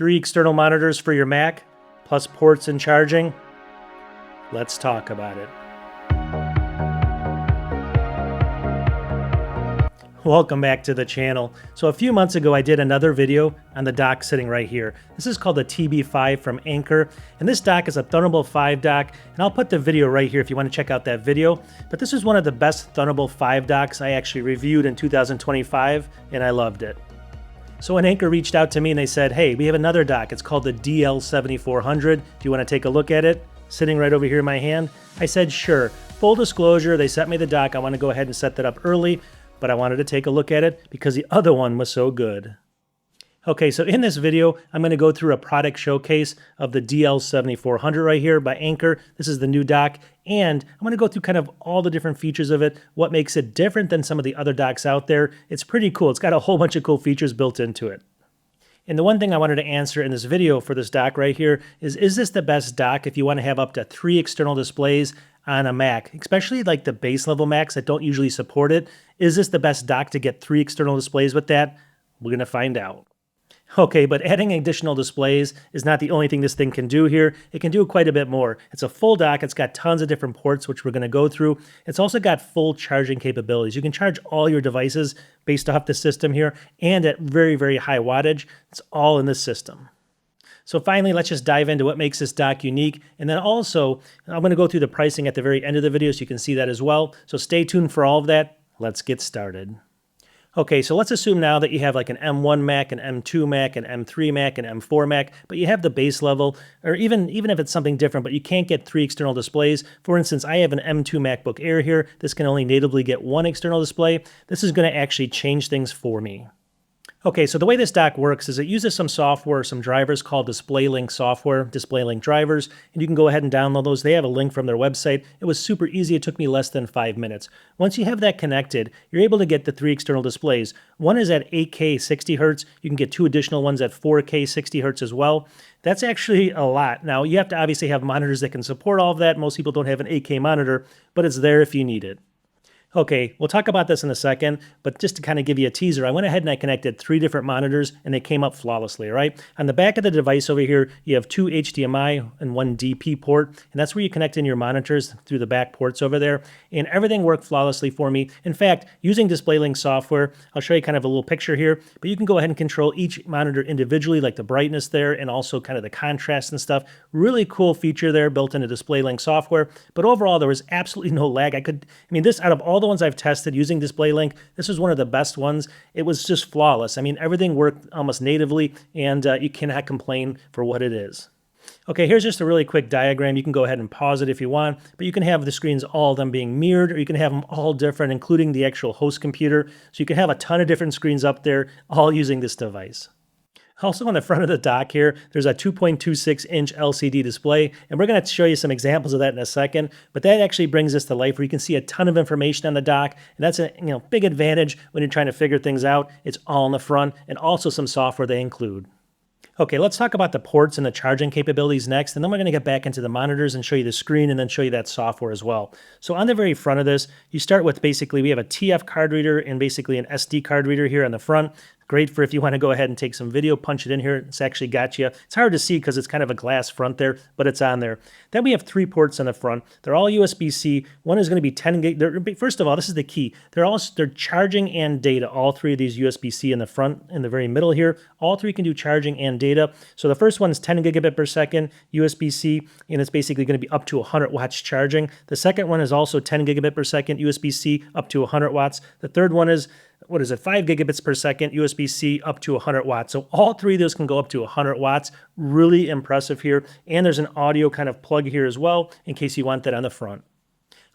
3 external monitors for your Mac, plus ports and charging? Let's talk about it. Welcome back to the channel. So a few months ago I did another video on the dock sitting right here. This is called the TB5 from Anker, and this dock is a Thunderbolt 5 dock, and I'll put the video right here if you want to check out that video. But this is one of the best Thunderbolt 5 docks I actually reviewed in 2025, and I loved it. So when Anker reached out to me and they said, hey, we have another dock, it's called the DL7400, do you want to take a look at it? Sitting right over here in my hand, I said sure. Full disclosure, they sent me the dock, I want to go ahead and set that up early, but I wanted to take a look at it because the other one was so good. Okay, so in this video, I'm going to go through a product showcase of the DL7400 right here by Anker. This is the new dock, and I'm going to go through kind of all the different features of it, what makes it different than some of the other docks out there. It's pretty cool. It's got a whole bunch of cool features built into it. And the one thing I wanted to answer in this video for this dock right here is this the best dock if you want to have up to 3 external displays on a Mac, especially like the base level Macs that don't usually support it? Is this the best dock to get 3 external displays with that? We're going to find out. Okay, but adding additional displays is not the only thing this thing can do here. It can do quite a bit more. It's a full dock. It's got tons of different ports, which we're going to go through. It's also got full charging capabilities. You can charge all your devices based off the system here and at very, very high wattage. It's all in this system. So finally, let's just dive into what makes this dock unique. And then also, I'm going to go through the pricing at the very end of the video so you can see that as well. So stay tuned for all of that. Let's get started. Okay, so let's assume now that you have like an M1 Mac, an M2 Mac, an M3 Mac, an M4 Mac, but you have the base level, or even if it's something different, but you can't get 3 external displays. For instance, I have an M2 MacBook Air here. This can only natively get 1 external display. This is going to actually change things for me. Okay, so the way this dock works is it uses some software, some drivers called DisplayLink software, DisplayLink drivers, and you can go ahead and download those. They have a link from their website. It was super easy. It took me less than 5 minutes. Once you have that connected, you're able to get the 3 external displays. One is at 8K 60 Hertz. You can get 2 additional ones at 4K 60 Hertz as well. That's actually a lot. Now, you have to obviously have monitors that can support all of that. Most people don't have an 8K monitor, but it's there if you need it. Okay, we'll talk about this in a second, but just to kind of give you a teaser, I went ahead and I connected 3 different monitors and they came up flawlessly, all right? On the back of the device over here, you have 2 HDMI and 1 DP port, and that's where you connect in your monitors through the back ports over there, and everything worked flawlessly for me. In fact, using DisplayLink software, I'll show you kind of a little picture here, but you can go ahead and control each monitor individually, like the brightness there, and also kind of the contrast and stuff. Really cool feature there built into DisplayLink software, but overall, there was absolutely no lag. This out of all the ones I've tested using DisplayLink, this was one of the best ones. It was just flawless. Everything worked almost natively, and you cannot complain for what it is. Okay, here's just a really quick diagram. You can go ahead and pause it if you want, but you can have the screens, all of them being mirrored, or you can have them all different, including the actual host computer. So you can have a ton of different screens up there, all using this device. Also on the front of the dock here, there's a 2.26-inch LCD display, and we're going to show you some examples of that in a second, but that actually brings this to life where you can see a ton of information on the dock, and that's a big advantage when you're trying to figure things out. It's all in the front, and also some software they include. Okay, let's talk about the ports and the charging capabilities next, and then we're going to get back into the monitors and show you the screen and then show you that software as well. So on the very front of this, you start with basically, we have a TF card reader and basically an SD card reader here on the front. Great for if you want to go ahead and take some video, punch it in here. It's actually got you. It's hard to see because it's kind of a glass front there, but it's on there. Then we have 3 ports on the front. They're all USB-C. One is going to be 10 gig. First of all, this is the key. They're charging and data. All 3 of these USB-C in the front, in the very middle here. All 3 can do charging and data. So the first one is 10 gigabit per second USB-C, and it's basically going to be up to 100 watts charging. The second one is also 10 gigabit per second USB-C up to 100 watts. The third one is 5 gigabits per second, USB-C up to 100 watts. So all 3 of those can go up to 100 watts. Really impressive here. And there's an audio kind of plug here as well, in case you want that on the front.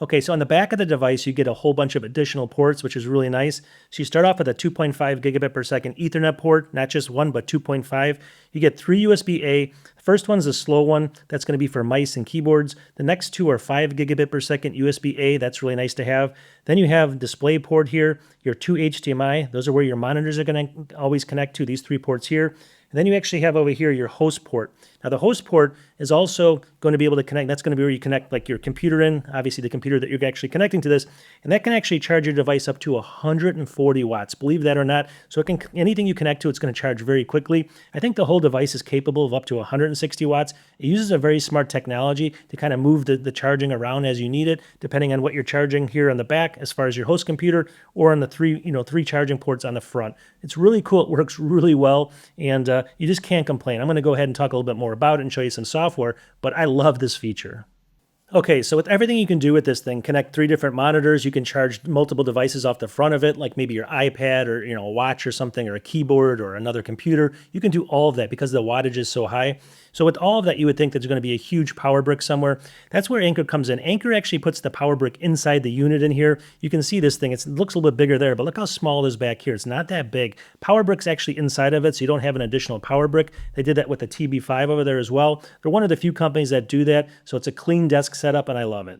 Okay, so on the back of the device, you get a whole bunch of additional ports, which is really nice. So you start off with a 2.5 gigabit per second Ethernet port, not just 1, but 2.5. You get 3 USB-A. The first one's a slow one. That's going to be for mice and keyboards. The next 2 are 5 gigabit per second USB-A. That's really nice to have. Then you have display port here, your 2 HDMI. Those are where your monitors are going to always connect to, these 3 ports here. And then you actually have over here your host port. Now the host port is also going to be able to connect. That's going to be where you connect like your computer in, obviously the computer that you're actually connecting to this, and that can actually charge your device up to 140 watts, believe that or not. So it can, anything you connect to, it's going to charge very quickly. I think the whole device is capable of up to 160 watts. It uses a very smart technology to kind of move the charging around as you need it, depending on what you're charging here on the back as far as your host computer, or on the three charging ports on the front. It's really cool. It works really well, and you just can't complain. I'm going to go ahead and talk a little bit more about it and show you some software, but I love this feature. Okay, so with everything you can do with this thing, connect 3 different monitors, you can charge multiple devices off the front of it, like maybe your iPad or a watch or something, or a keyboard or another computer. You can do all of that because the wattage is so high. So with all of that, you would think there's going to be a huge power brick somewhere. That's where Anker comes in. Anker actually puts the power brick inside the unit in here. You can see this thing. It looks a little bit bigger there, but look how small it is back here. It's not that big. Power brick's actually inside of it, so you don't have an additional power brick. They did that with the TB5 over there as well. They're one of the few companies that do that, so it's a clean desk setup, and I love it.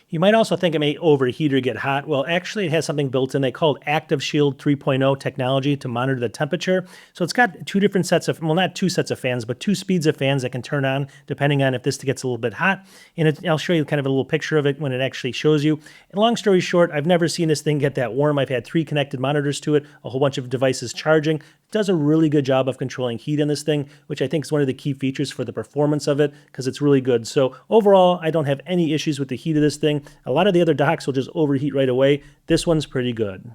You might also think it may overheat or get hot. Well, actually it has something built in. They call it Active Shield 3.0 technology to monitor the temperature. So it's got 2 different sets of, well, not 2 sets of fans, but 2 speeds of fans that can turn on depending on if this gets a little bit hot. And I'll show you kind of a little picture of it when it actually shows you. And long story short, I've never seen this thing get that warm. I've had 3 connected monitors to it, a whole bunch of devices charging. It does a really good job of controlling heat in this thing, which I think is one of the key features for the performance of it, because it's really good. So overall, I don't have any issues with the heat of this thing. A lot of the other docks will just overheat right away. This one's pretty good.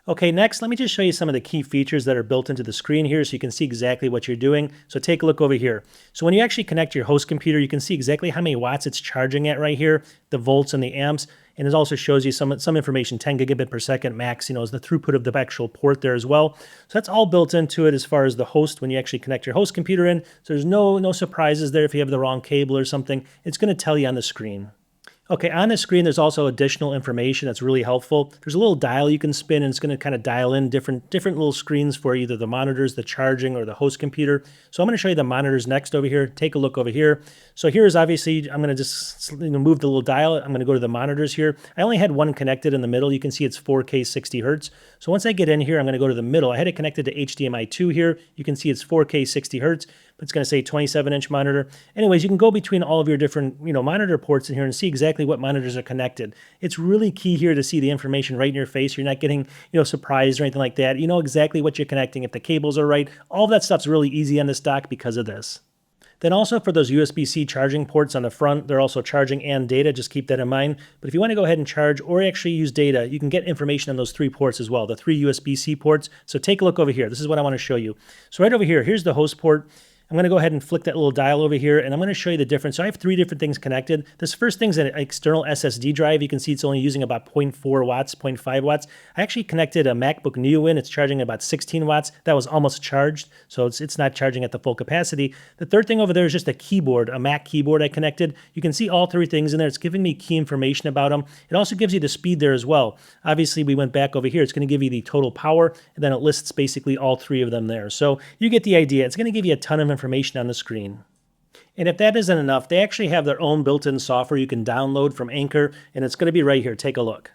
Okay, next, let me just show you some of the key features that are built into the screen here so you can see exactly what you're doing. So take a look over here. So when you actually connect your host computer, you can see exactly how many watts it's charging at right here, the volts and the amps. And it also shows you some information, 10 gigabit per second max, is the throughput of the actual port there as well. So that's all built into it as far as the host when you actually connect your host computer in. So there's no surprises there if you have the wrong cable or something. It's going to tell you on the screen. Okay, on the screen, there's also additional information that's really helpful. There's a little dial you can spin, and it's going to kind of dial in different little screens for either the monitors, the charging, or the host computer. So I'm going to show you the monitors next over here. Take a look over here. So here's obviously, I'm going to just move the little dial. I'm going to go to the monitors here. I only had one connected in the middle. You can see it's 4K 60 hertz. So once I get in here, I'm going to go to the middle. I had it connected to HDMI 2 here. You can see it's 4K 60 hertz. It's going to say 27-inch monitor. Anyways, you can go between all of your different, monitor ports in here and see exactly what monitors are connected. It's really key here to see the information right in your face. You're not getting, surprised or anything like that. You know exactly what you're connecting, if the cables are right. All of that stuff's really easy on this dock because of this. Then also for those USB-C charging ports on the front, they're also charging and data. Just keep that in mind. But if you want to go ahead and charge or actually use data, you can get information on those 3 ports as well, the 3 USB-C ports. So take a look over here. This is what I want to show you. So right over here, here's the host port. I'm going to go ahead and flick that little dial over here, and I'm going to show you the difference. So I have 3 different things connected. This first thing's an external SSD drive. You can see it's only using about 0.4 watts, 0.5 watts. I actually connected a MacBook Neo in. It's charging about 16 watts. That was almost charged, so it's not charging at the full capacity. The third thing over there is just a keyboard, a Mac keyboard I connected. You can see all 3 things in there. It's giving me key information about them. It also gives you the speed there as well. Obviously, we went back over here. It's going to give you the total power, and then it lists basically all 3 of them there. So you get the idea. It's going to give you a ton of information on the screen. And if that isn't enough, they actually have their own built-in software you can download from Anker, and it's going to be right here. Take a look.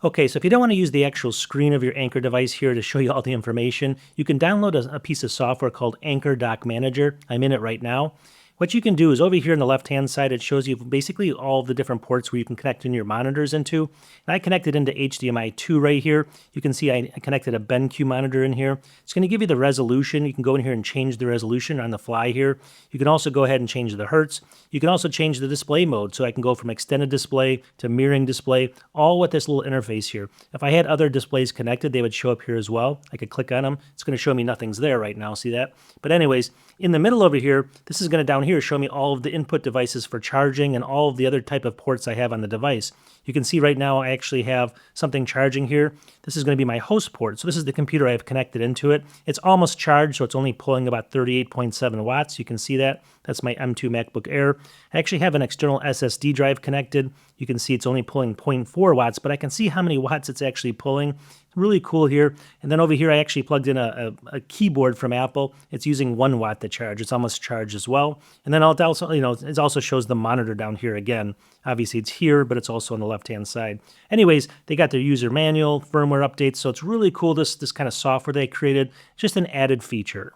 Okay, so if you don't want to use the actual screen of your Anker device here to show you all the information, you can download a piece of software called Anker Dock Manager. I'm in it right now. What you can do is over here on the left-hand side, it shows you basically all the different ports where you can connect in your monitors into. And I connected into HDMI 2 right here. You can see I connected a BenQ monitor in here. It's going to give you the resolution. You can go in here and change the resolution on the fly here. You can also go ahead and change the hertz. You can also change the display mode. So I can go from extended display to mirroring display, all with this little interface here. If I had other displays connected, they would show up here as well. I could click on them. It's going to show me nothing's there right now. See that? But anyways, in the middle over here, this is going to down here show me all of the input devices for charging and all of the other type of ports I have on the device. You can see right now I actually have something charging here. This is going to be my host port. So this is the computer I have connected into it. It's almost charged, so it's only pulling about 38.7 watts. You can see that. That's my M2 MacBook Air. I actually have an external SSD drive connected. You can see it's only pulling 0.4 watts, but I can see how many watts it's actually pulling. Really cool here. And then over here, I actually plugged in a keyboard from Apple. It's using 1 watt to charge. It's almost charged as well. And then it also shows the monitor down here again. Obviously, it's here, but it's also on the left-hand side. Anyways, they got their user manual, firmware updates, so it's really cool, this kind of software they created. Just an added feature.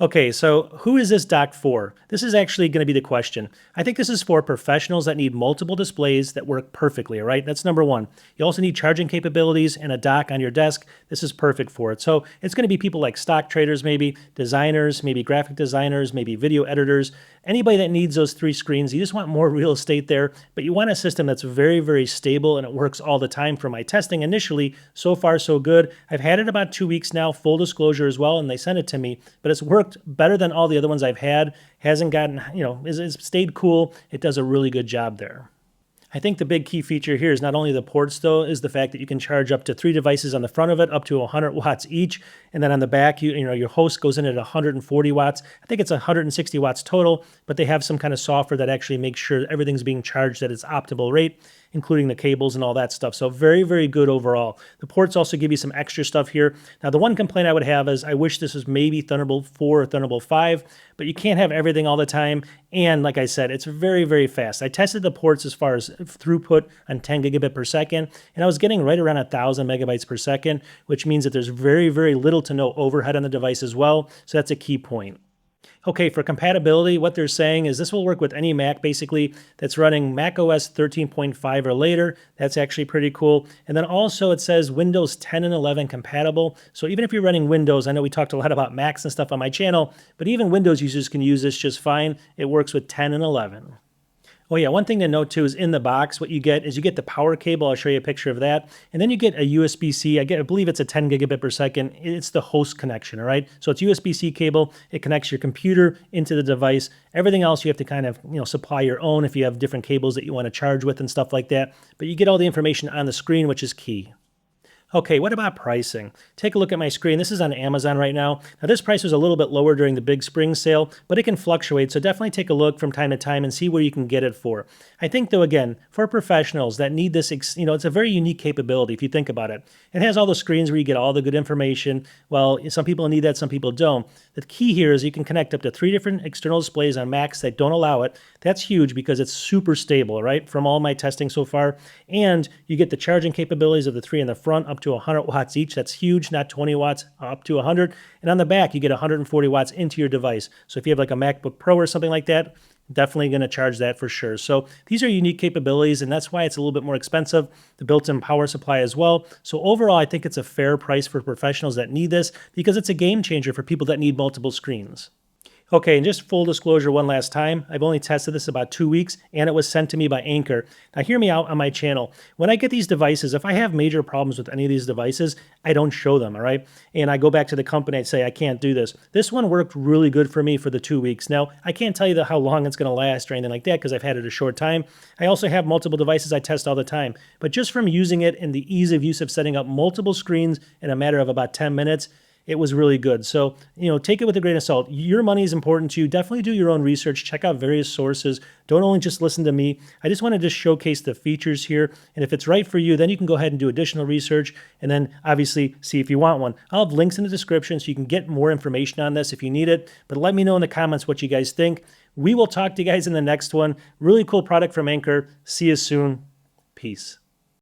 Okay, so who is this dock for? This is actually going to be the question. I think this is for professionals that need multiple displays that work perfectly, all right? That's number one. You also need charging capabilities and a dock on your desk. This is perfect for it. So it's going to be people like stock traders, maybe designers, maybe graphic designers, maybe video editors, anybody that needs those three screens. You just want more real estate there, but you want a system that's very, very stable and it works all the time. For my testing initially, so far so good. I've had it about 2 weeks now, full disclosure as well, and they sent it to me, but it's worked better than all the other ones I've had. Hasn't gotten, it's stayed cool. It does a really good job there. I think the big key feature here is not only the ports though, is the fact that you can charge up to 3 devices on the front of it, up to 100 watts each. And then on the back, your host goes in at 140 watts. I think it's 160 watts total, but they have some kind of software that actually makes sure everything's being charged at its optimal rate, including the cables and all that stuff. So very, very good overall. The ports also give you some extra stuff here. Now, the one complaint I would have is I wish this was maybe Thunderbolt 4 or Thunderbolt 5, but you can't have everything all the time. And like I said, it's very, very fast. I tested the ports as far as throughput on 10 gigabit per second, and I was getting right around 1,000 megabytes per second, which means that there's very, very little to no overhead on the device as well. So that's a key point. Okay, for compatibility, what they're saying is this will work with any Mac basically that's running macOS 13.5 or later. That's actually pretty cool. And then also it says Windows 10 and 11 compatible. So even if you're running Windows, I know we talked a lot about Macs and stuff on my channel, but even Windows users can use this just fine. It works with 10 and 11. Oh yeah, one thing to note too is in the box, what you get is you get the power cable. I'll show you a picture of that. And then you get a USB-C. I believe it's a 10 gigabit per second. It's the host connection, all right? So it's USB-C cable. It connects your computer into the device. Everything else you have to kind of, supply your own if you have different cables that you want to charge with and stuff like that. But you get all the information on the screen, which is key. Okay, what about pricing? Take a look at my screen. This is on Amazon right now. Now this price was a little bit lower during the big spring sale, but it can fluctuate. So definitely take a look from time to time and see where you can get it for. I think though, again, for professionals that need this, it's a very unique capability if you think about it. It has all the screens where you get all the good information. Well, some people need that, some people don't. The key here is you can connect up to 3 different external displays on Macs that don't allow it. That's huge because it's super stable, right? From all my testing so far. And you get the charging capabilities of the 3 in the front up to 100 watts each. That's huge, not 20 watts, up to 100. And on the back, you get 140 watts into your device. So if you have like a MacBook Pro or something like that, definitely going to charge that for sure. So these are unique capabilities, and that's why it's a little bit more expensive. The built-in power supply as well. So overall, I think it's a fair price for professionals that need this because it's a game changer for people that need multiple screens. Okay, and just full disclosure one last time, I've only tested this about 2 weeks, and it was sent to me by Anker. Now hear me out on my channel. When I get these devices, if I have major problems with any of these devices, I don't show them, all right? And I go back to the company and say, I can't do this. This one worked really good for me for the 2 weeks. Now, I can't tell you how long it's gonna last or anything like that because I've had it a short time. I also have multiple devices I test all the time. But just from using it and the ease of use of setting up multiple screens in a matter of about 10 minutes, it was really good. So, take it with a grain of salt. Your money is important to you. Definitely do your own research. Check out various sources. Don't only just listen to me. I just want to just showcase the features here. And if it's right for you, then you can go ahead and do additional research and then obviously see if you want one. I'll have links in the description so you can get more information on this if you need it. But let me know in the comments what you guys think. We will talk to you guys in the next one. Really cool product from Anker. See you soon. Peace.